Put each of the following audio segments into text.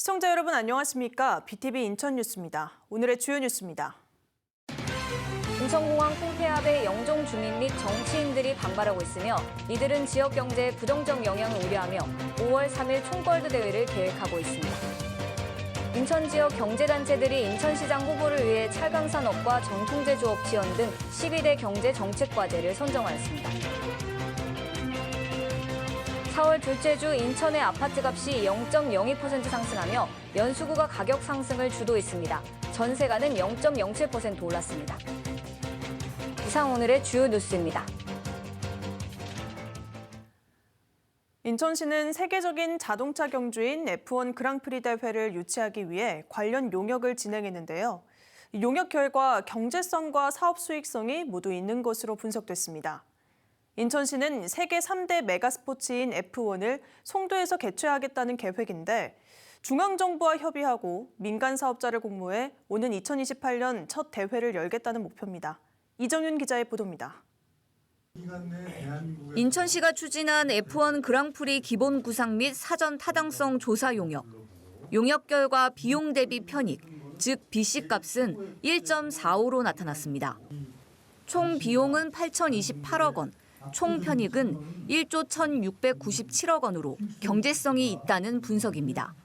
시청자 여러분 안녕하십니까? BTV 인천 뉴스입니다. 오늘의 주요 뉴스입니다. 인천공항 통폐합에 영종 주민 및 정치인들이 반발하고 있으며 이들은 지역 경제에 부정적 영향을 우려하며 5월 3일 총궐드 대회를 계획하고 있습니다. 인천 지역 경제단체들이 인천시장 후보를 위해 찰강산업과 전통제조업 지원 등 12대 경제 정책 과제를 선정하였습니다. 4월 둘째 주 인천의 아파트값이 0.02% 상승하며 연수구가 가격 상승을 주도했습니다. 전세가는 0.07% 올랐습니다. 이상 오늘의 주요 뉴스입니다. 인천시는 세계적인 자동차 경주인 F1 그랑프리 대회를 유치하기 위해 관련 용역을 진행했는데요. 용역 결과 경제성과 사업 수익성이 모두 있는 것으로 분석됐습니다. 인천시는 세계 3대 메가스포츠인 F1을 송도에서 개최하겠다는 계획인데 중앙정부와 협의하고 민간 사업자를 공모해 오는 2028년 첫 대회를 열겠다는 목표입니다. 이정윤 기자의 보도입니다. 인천시가 추진한 F1 그랑프리 기본 구상 및 사전 타당성 조사 용역. 용역 결과 비용 대비 편익, 즉 BC값은 1.45로 나타났습니다. 총 비용은 8,028억 원, 총 편익은 1조 1,697억 원으로 경제성이 있다는 분석입니다.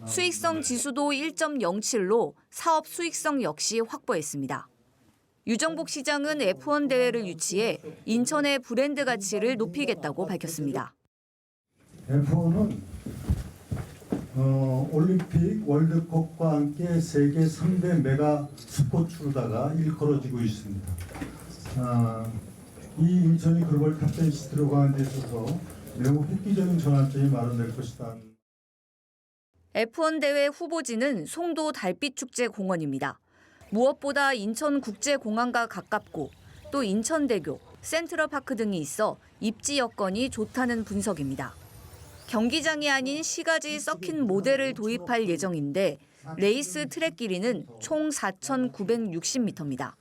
수익성 지수도 1.07로 사업 수익성 역시 확보했습니다. 유정복 시장은 F1 대회를 유치해 인천의 브랜드 가치를 높이겠다고 밝혔습니다. F1은 올림픽, 월드컵과 함께 세계 3대 메가 스포츠로다가 일컬어지고 있습니다. 이 인천이 글로벌 탑10 시티로 가는 데 있어서 매우 획기적인 전환점이 마련될 것이다. F1 대회 후보지는 송도 달빛축제공원입니다. 무엇보다 인천국제공항과 가깝고 또 인천대교, 센트럴파크 등이 있어 입지 여건이 좋다는 분석입니다. 경기장이 아닌 시가지 서킷 모델을 도입할 예정인데 레이스 트랙 길이는 총 4,960m입니다.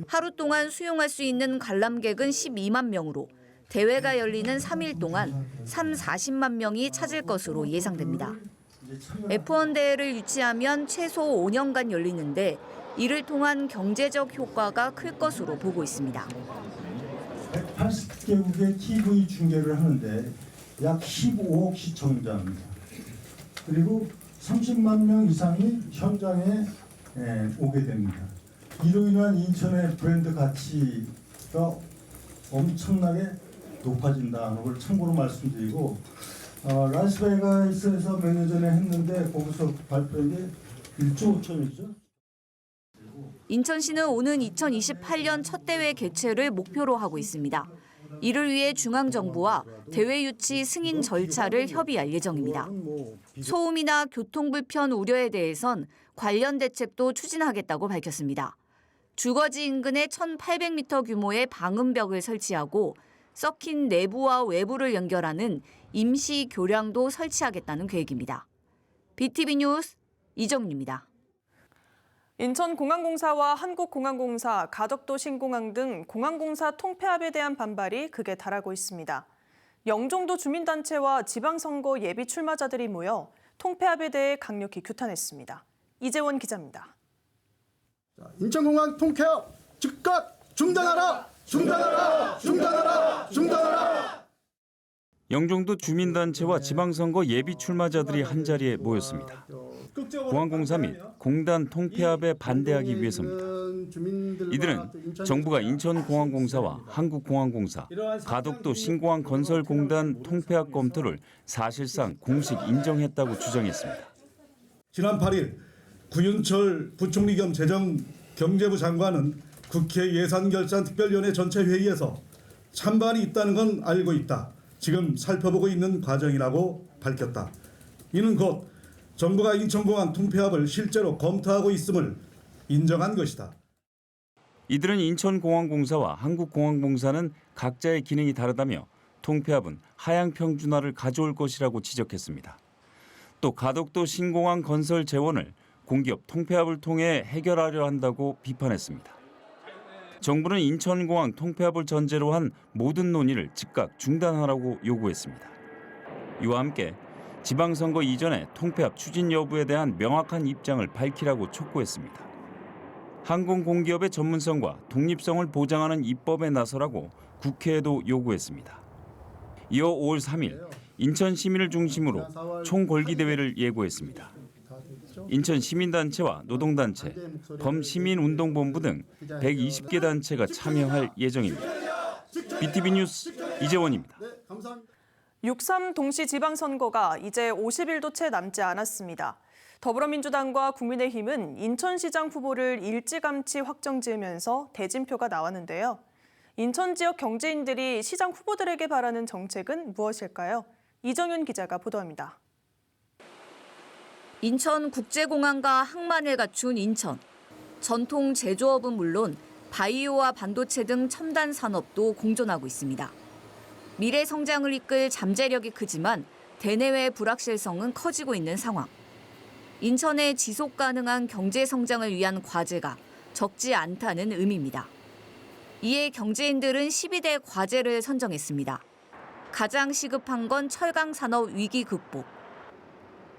하루 동안 수용할 수 있는 관람객은 12만 명으로 대회가 열리는 3일 동안 40만 명이 찾을 것으로 예상됩니다. F1 대회를 유치하면 최소 5년간 열리는데 이를 통한 경제적 효과가 클 것으로 보고 있습니다. 180개국의 TV 중계를 하는데 약 15억 시청자입니다. 그리고 30만 명 이상이 현장에 오게 됩니다. 이로 인한 인천의 브랜드 가치가 엄청나게 높아진다는 걸 참고로 말씀드리고 라스베가스에서 몇 년 전에 했는데 거기서 발표한 게 1조 5천이죠. 인천시는 오는 2028년 첫 대회 개최를 목표로 하고 있습니다. 이를 위해 중앙정부와 대회 유치 승인 절차를 협의할 예정입니다. 소음이나 교통불편 우려에 대해선 관련 대책도 추진하겠다고 밝혔습니다. 주거지 인근에 1,800m 규모의 방음벽을 설치하고 서킷 내부와 외부를 연결하는 임시 교량도 설치하겠다는 계획입니다. BTV 뉴스 이정윤입니다. 인천공항공사와 한국공항공사, 가덕도 신공항 등 공항공사 통폐합에 대한 반발이 극에 달하고 있습니다. 영종도 주민단체와 지방선거 예비 출마자들이 모여 통폐합에 대해 강력히 규탄했습니다. 이재원 기자입니다. 인천공항 통폐합 즉각 중단하라! 중단하라! 중단하라! 중단하라! 영종도 주민단체와 지방선거 예비 출마자들이 한자리에 모였습니다. 공항공사 및 공단 통폐합에 반대하기 위해서입니다. 이들은 정부가 인천공항공사와 한국공항공사, 가덕도 신공항건설공단 통폐합 검토를 사실상 공식 인정했다고 주장했습니다. 지난 8일 구윤철 부총리 겸 재정경제부 장관은 국회 예산결산특별위원회 전체 회의에서 찬반이 있다는 건 알고 있다. 지금 살펴보고 있는 과정이라고 밝혔다. 이는 곧 정부가 인천공항 통폐합을 실제로 검토하고 있음을 인정한 것이다. 이들은 인천공항공사와 한국공항공사는 각자의 기능이 다르다며 통폐합은 하향 평준화를 가져올 것이라고 지적했습니다. 또 가덕도 신공항 건설 재원을 공기업 통폐합을 통해 해결하려 한다고 비판했습니다. 정부는 인천공항 통폐합을 전제로 한 모든 논의를 즉각 중단하라고 요구했습니다. 이와 함께 지방선거 이전에 통폐합 추진 여부에 대한 명확한 입장을 밝히라고 촉구했습니다. 항공공기업의 전문성과 독립성을 보장하는 입법에 나서라고 국회에도 요구했습니다. 이어 5월 3일 인천 시민을 중심으로 총궐기 대회를 예고했습니다. 인천 시민단체와 노동단체, 범시민운동본부 등 120개 단체가 참여할 예정입니다. BTV 뉴스 이재원입니다. 6.3 동시지방선거가 이제 50일도 채 남지 않았습니다. 더불어민주당과 국민의힘은 인천시장 후보를 일찌감치 확정지으면서 대진표가 나왔는데요. 인천 지역 경제인들이 시장 후보들에게 바라는 정책은 무엇일까요? 이정윤 기자가 보도합니다. 인천국제공항과 항만을 갖춘 인천. 전통 제조업은 물론 바이오와 반도체 등 첨단 산업도 공존하고 있습니다. 미래 성장을 이끌 잠재력이 크지만 대내외 불확실성은 커지고 있는 상황. 인천의 지속 가능한 경제 성장을 위한 과제가 적지 않다는 의미입니다. 이에 경제인들은 12대 과제를 선정했습니다. 가장 시급한 건 철강 산업 위기 극복.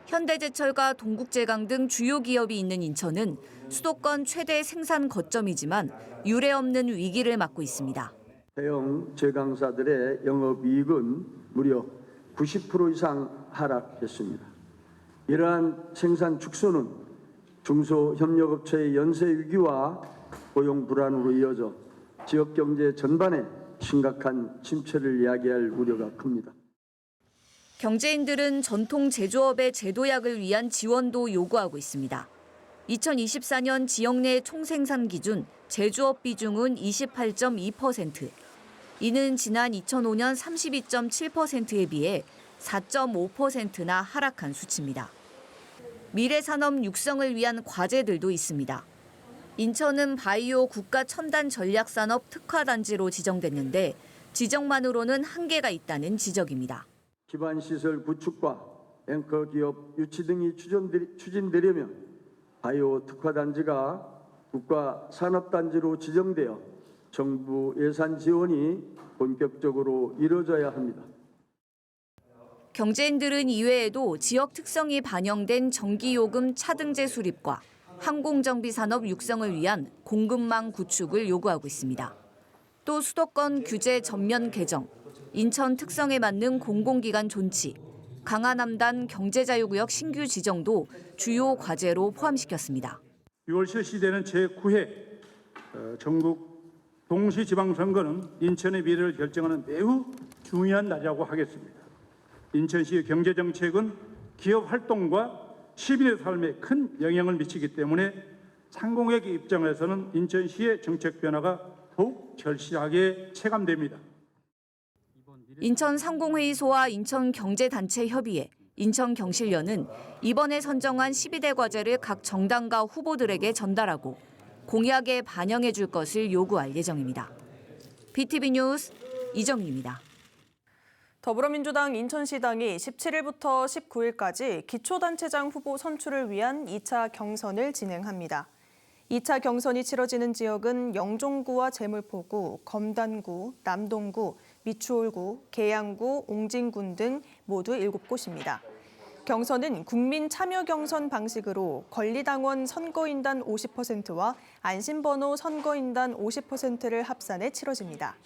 현대제철과 동국제강 등 주요 기업이 있는 인천은 수도권 최대 생산 거점이지만 유례 없는 위기를 맞고 있습니다. 대형 제강사들의 영업이익은 무려 90% 이상 하락했습니다. 이러한 생산 축소는 중소협력업체의 연쇄 위기와 고용 불안으로 이어져 지역 경제 전반에 심각한 침체를 야기할 우려가 큽니다. 경제인들은 전통 제조업의 제도약을 위한 지원도 요구하고 있습니다. 2024년 지역 내 총생산 기준 제조업 비중은 28.2%. 이는 지난 2005년 32.7%에 비해 4.5%나 하락한 수치입니다. 미래산업 육성을 위한 과제들도 있습니다. 인천은 바이오 국가 첨단 전략산업 특화단지로 지정됐는데 지정만으로는 한계가 있다는 지적입니다. 기반시설 구축과 앵커 기업 유치 등이 추진되려면 바이오 특화단지가 국가 산업단지로 지정되어 정부 예산 지원이 본격적으로 이루어져야 합니다. 경제인들은 이외에도 지역 특성이 반영된 전기요금 차등제 수립과 항공정비 산업 육성을 위한 공급망 구축을 요구하고 있습니다. 또 수도권 규제 전면 개정, 인천 특성에 맞는 공공기관 존치, 강화남단 경제자유구역 신규 지정도 주요 과제로 포함시켰습니다. 6월 실시되는 제9회 전국 동시지방선거는 인천의 미래를 결정하는 매우 중요한 날이라고 하겠습니다. 인천시의 경제정책은 기업 활동과 시민의 삶에 큰 영향을 미치기 때문에 상공회계 입장에서는 인천시의 정책 변화가 더욱 절실하게 체감됩니다. 인천상공회의소와 인천경제단체협의회, 인천경실련은 이번에 선정한 12대 과제를 각 정당과 후보들에게 전달하고 공약에 반영해 줄 것을 요구할 예정입니다. BTV 뉴스 이정희입니다. 더불어민주당 인천시당이 17일부터 19일까지 기초단체장 후보 선출을 위한 2차 경선을 진행합니다. 2차 경선이 치러지는 지역은 영종구와 제물포구, 검단구, 남동구, 미추홀구, 계양구, 옹진군 등 모두 7곳입니다. 경선은 국민 참여 경선 방식으로 권리당원 선거인단 50%와 안심번호 선거인단 50%를 합산해 치러집니다.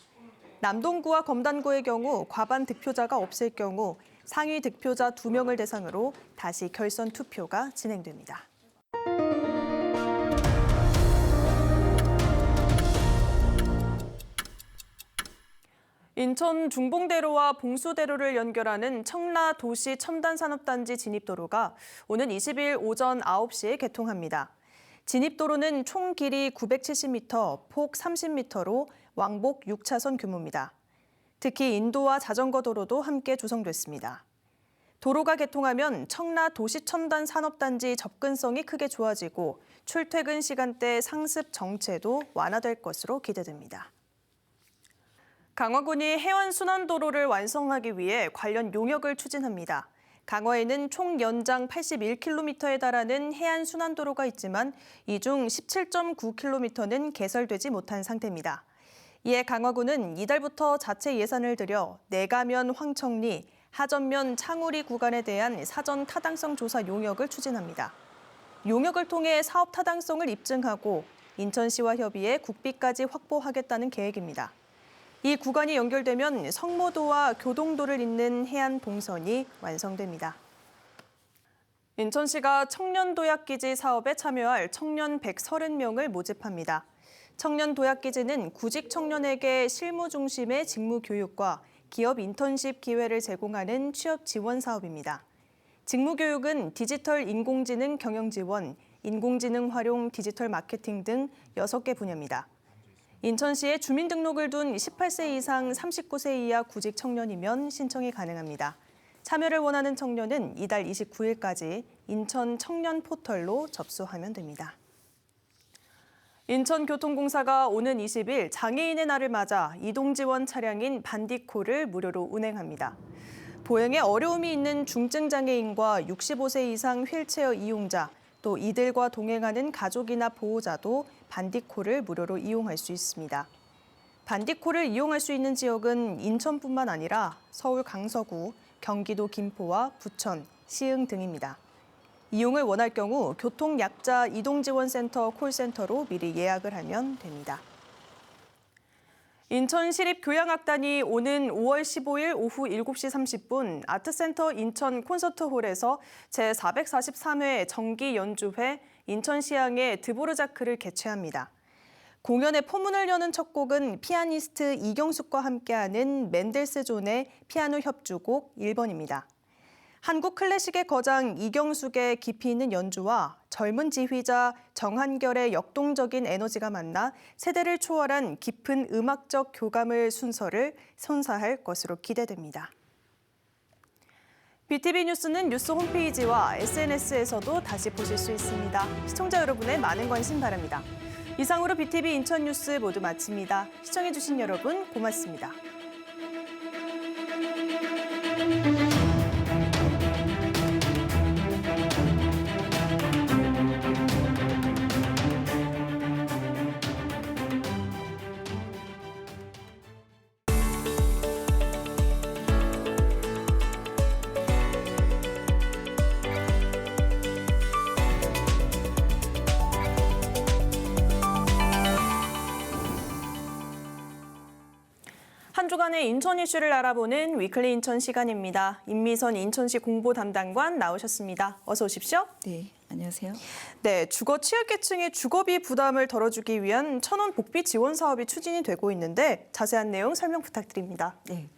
남동구와 검단구의 경우 과반 득표자가 없을 경우 상위 득표자 2명을 대상으로 다시 결선 투표가 진행됩니다. 인천 중봉대로와 봉수대로를 연결하는 청라 도시 첨단산업단지 진입도로가 오는 20일 오전 9시에 개통합니다. 진입도로는 총 길이 970m, 폭 30m로 왕복 6차선 규모입니다. 특히 인도와 자전거 도로도 함께 조성됐습니다. 도로가 개통하면 청라 도시첨단산업단지 접근성이 크게 좋아지고 출퇴근 시간대 상습 정체도 완화될 것으로 기대됩니다. 강화군이 해안순환도로를 완성하기 위해 관련 용역을 추진합니다. 강화에는 총 연장 81km에 달하는 해안순환도로가 있지만 이 중 17.9km는 개설되지 못한 상태입니다. 이에 강화군은 이달부터 자체 예산을 들여 내가면 황청리, 하전면 창우리 구간에 대한 사전 타당성 조사 용역을 추진합니다. 용역을 통해 사업 타당성을 입증하고 인천시와 협의해 국비까지 확보하겠다는 계획입니다. 이 구간이 연결되면 성모도와 교동도를 잇는 해안 동선이 완성됩니다. 인천시가 청년도약기지 사업에 참여할 청년 130명을 모집합니다. 청년도약기지는 구직 청년에게 실무 중심의 직무 교육과 기업 인턴십 기회를 제공하는 취업 지원 사업입니다. 직무 교육은 디지털 인공지능 경영 지원, 인공지능 활용 디지털 마케팅 등 6개 분야입니다. 인천시에 주민등록을 둔 18세 이상 39세 이하 구직 청년이면 신청이 가능합니다. 참여를 원하는 청년은 이달 29일까지 인천 청년 포털로 접수하면 됩니다. 인천교통공사가 오는 20일 장애인의 날을 맞아 이동지원 차량인 반디코를 무료로 운행합니다. 보행에 어려움이 있는 중증장애인과 65세 이상 휠체어 이용자, 또 이들과 동행하는 가족이나 보호자도 반디코를 무료로 이용할 수 있습니다. 반디코를 이용할 수 있는 지역은 인천뿐만 아니라 서울 강서구, 경기도 김포와 부천, 시흥 등입니다. 이용을 원할 경우 교통약자 이동지원센터 콜센터로 미리 예약을 하면 됩니다. 인천시립교향악단이 오는 5월 15일 오후 7시 30분 아트센터 인천 콘서트홀에서 제443회 정기 연주회 인천시향의 드보르자크를 개최합니다. 공연의 포문을 여는 첫 곡은 피아니스트 이경숙과 함께하는 맨델스존의 피아노 협주곡 1번입니다. 한국 클래식의 거장 이경숙의 깊이 있는 연주와 젊은 지휘자 정한결의 역동적인 에너지가 만나 세대를 초월한 깊은 음악적 교감을 순서를 선사할 것으로 기대됩니다. BTV 뉴스는 뉴스 홈페이지와 SNS에서도 다시 보실 수 있습니다. 시청자 여러분의 많은 관심 바랍니다. 이상으로 BTV 인천 뉴스 모두 마칩니다. 시청해주신 여러분 고맙습니다. 한 주간의 인천 이슈를 알아보는 위클리 인천 시간입니다. 임미선 인천시 공보 담당관 나오셨습니다. 어서 오십시오. 네, 안녕하세요. 네, 주거 취약계층의 주거비 부담을 덜어주기 위한 천원 복비 지원 사업이 추진이 되고 있는데 자세한 내용 설명 부탁드립니다. 네.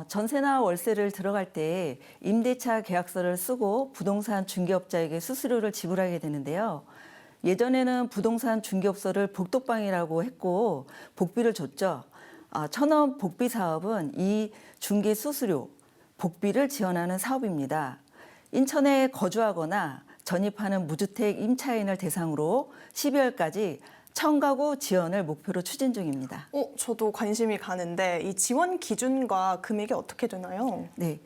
전세나 월세를 들어갈 때 임대차 계약서를 쓰고 부동산 중개업자에게 수수료를 지불하게 되는데요. 예전에는 부동산 중개업소를 복덕방이라고 했고 복비를 줬죠. 천원 복비 사업은 이 중개 수수료, 복비를 지원하는 사업입니다. 인천에 거주하거나 전입하는 무주택 임차인을 대상으로 12월까지 1000가구 지원을 목표로 추진 중입니다. 저도 관심이 가는데 이 지원 기준과 금액이 어떻게 되나요? 네,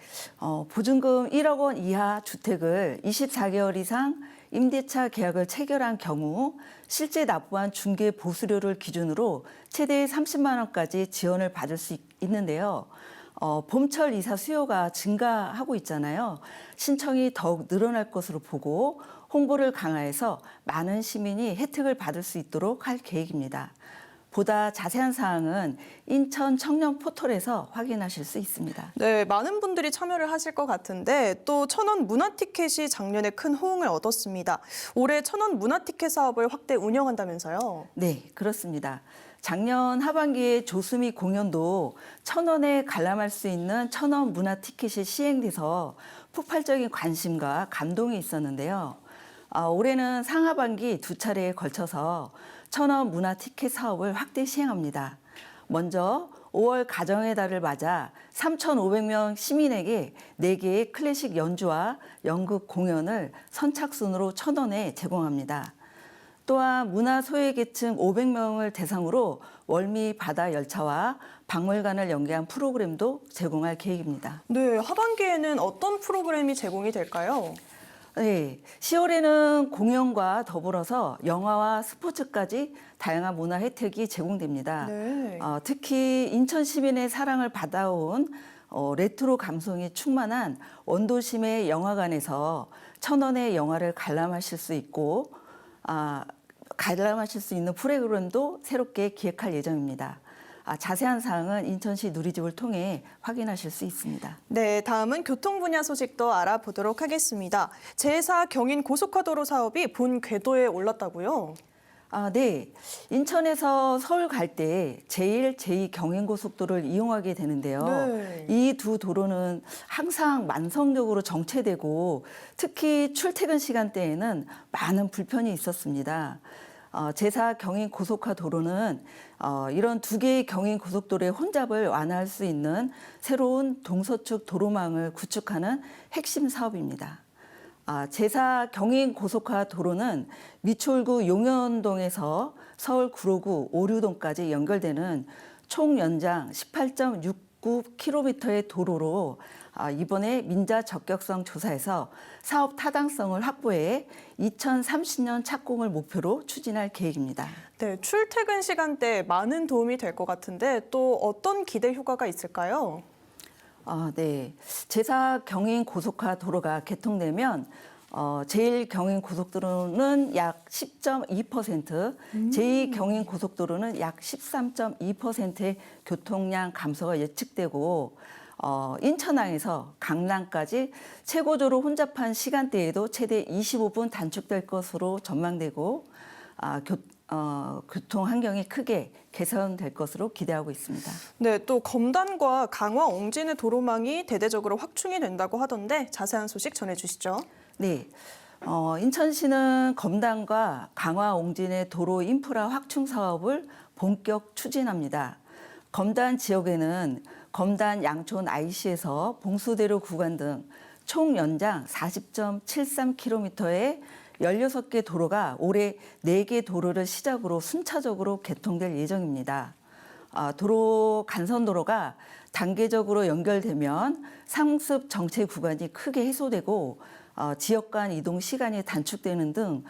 보증금 1억 원 이하 주택을 24개월 이상 임대차 계약을 체결한 경우 실제 납부한 중개 보수료를 기준으로 최대 30만 원까지 지원을 받을 수 있는데요. 봄철 이사 수요가 증가하고 있잖아요. 신청이 더욱 늘어날 것으로 보고 홍보를 강화해서 많은 시민이 혜택을 받을 수 있도록 할 계획입니다. 보다 자세한 사항은 인천 청년 포털에서 확인하실 수 있습니다. 네, 많은 분들이 참여를 하실 것 같은데 또 천원 문화티켓이 작년에 큰 호응을 얻었습니다. 올해 천원 문화티켓 사업을 확대 운영한다면서요? 네, 그렇습니다. 작년 하반기에 조수미 공연도 1000원에 관람할 수 있는 천원 문화티켓이 시행돼서 폭발적인 관심과 감동이 있었는데요. 올해는 상하반기 두 차례에 걸쳐서 천원 문화티켓 사업을 확대 시행합니다. 먼저 5월 가정의 달을 맞아 3,500명 시민에게 4개의 클래식 연주와 연극 공연을 선착순으로 1000원에 제공합니다. 또한 문화소외계층 500명을 대상으로 월미 바다 열차와 박물관을 연계한 프로그램도 제공할 계획입니다. 네, 하반기에는 어떤 프로그램이 제공이 될까요? 네, 10월에는 공연과 더불어서 영화와 스포츠까지 다양한 문화 혜택이 제공됩니다. 네. 특히 인천 시민의 사랑을 받아온 레트로 감성이 충만한 원도심의 영화관에서 1,000원의 영화를 관람하실 수 있고 관람하실 수 있는 프로그램도 새롭게 기획할 예정입니다. 자세한 사항은 인천시 누리집을 통해 확인하실 수 있습니다. 네, 다음은 교통 분야 소식도 알아보도록 하겠습니다. 제4 경인 고속화도로 사업이 본 궤도에 올랐다고요? 네. 인천에서 서울 갈 때 제1, 제2 경인고속도로를 이용하게 되는데요. 네. 이 두 도로는 항상 만성적으로 정체되고 특히 출퇴근 시간대에는 많은 불편이 있었습니다. 제4 경인고속화도로는 이런 두 개의 경인고속도로의 혼잡을 완화할 수 있는 새로운 동서축 도로망을 구축하는 핵심 사업입니다. 제4 경인고속화도로는 미추홀구 용현동에서 서울 구로구 오류동까지 연결되는 총 연장 18.69km의 도로로 이번에 민자 적격성 조사에서 사업 타당성을 확보해 2030년 착공을 목표로 추진할 계획입니다. 네, 출퇴근 시간대에 많은 도움이 될 것 같은데 또 어떤 기대 효과가 있을까요? 네. 제4 경인고속화도로가 개통되면 제1 경인고속도로는 약 10.2%, 제2 경인고속도로는 약 13.2%의 교통량 감소가 예측되고 인천항에서 강남까지 최고조로 혼잡한 시간대에도 최대 25분 단축될 것으로 전망되고 교통 환경이 크게 개선될 것으로 기대하고 있습니다. 네, 또 검단과 강화 옹진의 도로망이 대대적으로 확충이 된다고 하던데 자세한 소식 전해주시죠. 네. 인천시는 검단과 강화 옹진의 도로 인프라 확충 사업을 본격 추진합니다. 검단 지역에는 검단 양촌 IC에서 봉수대로 구간 등 총 연장 40.73km의 16개 도로가 올해 4개 도로를 시작으로 순차적으로 개통될 예정입니다. 도로 간선도로가 단계적으로 연결되면 상습 정체 구간이 크게 해소되고 지역 간 이동 시간이 단축되는 등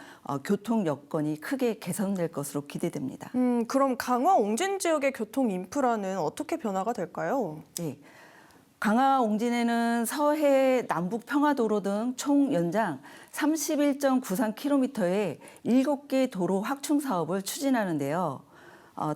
교통 여건이 크게 개선될 것으로 기대됩니다. 그럼 강화 옹진 지역의 교통 인프라는 어떻게 변화가 될까요? 네. 강화 옹진에는 서해 남북 평화도로 등 총 연장 31.93km의 7개 도로 확충 사업을 추진하는데요.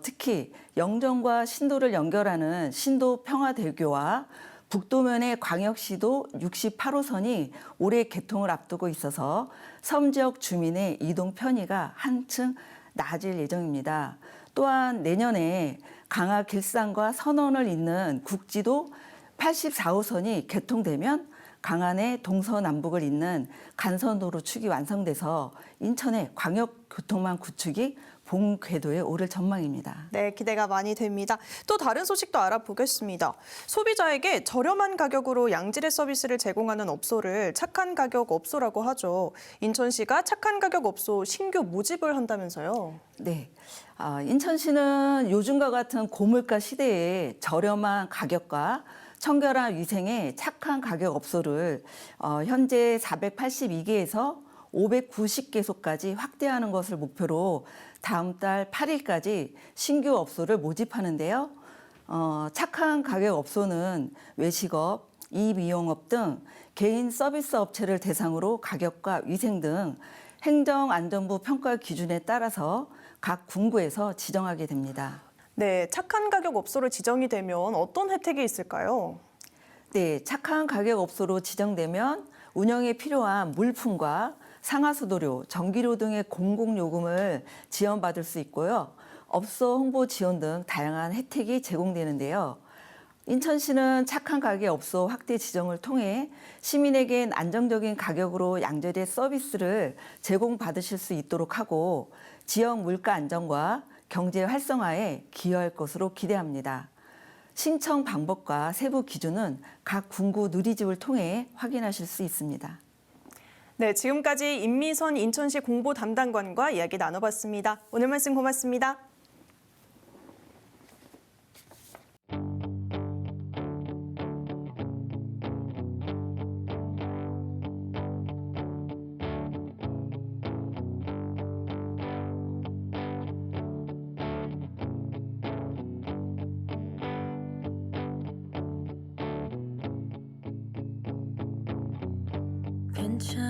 특히 영정과 신도를 연결하는 신도 평화대교와 북도면의 광역시도 68호선이 올해 개통을 앞두고 있어서 섬 지역 주민의 이동 편의가 한층 나아질 예정입니다. 또한 내년에 강화 길산과 선원을 잇는 국지도 84호선이 개통되면 강안의 동서남북을 잇는 간선도로 축이 완성돼서 인천의 광역교통망 구축이 본 궤도에 오를 전망입니다. 네, 기대가 많이 됩니다. 또 다른 소식도 알아보겠습니다. 소비자에게 저렴한 가격으로 양질의 서비스를 제공하는 업소를 착한 가격 업소라고 하죠. 인천시가 착한 가격 업소 신규 모집을 한다면서요? 네. 인천시는 요즘과 같은 고물가 시대에 저렴한 가격과 청결한 위생의 착한 가격 업소를 현재 482개에서 590개소까지 확대하는 것을 목표로 다음 달 8일까지 신규 업소를 모집하는데요. 착한 가격 업소는 외식업, 이미용업 등 개인 서비스 업체를 대상으로 가격과 위생 등 행정안전부 평가 기준에 따라서 각 군구에서 지정하게 됩니다. 네, 착한 가격 업소로 지정이 되면 어떤 혜택이 있을까요? 네, 착한 가격 업소로 지정되면 운영에 필요한 물품과 상하수도료, 전기료 등의 공공요금을 지원받을 수 있고요. 업소 홍보 지원 등 다양한 혜택이 제공되는데요. 인천시는 착한 가격 업소 확대 지정을 통해 시민에겐 안정적인 가격으로 양질의 서비스를 제공받으실 수 있도록 하고 지역 물가 안정과 경제 활성화에 기여할 것으로 기대합니다. 신청 방법과 세부 기준은 각 군구 누리집을 통해 확인하실 수 있습니다. 네, 지금까지 임미선 인천시 공보 담당관과 이야기 나눠봤습니다. 오늘 말씀 고맙습니다. 괜찮아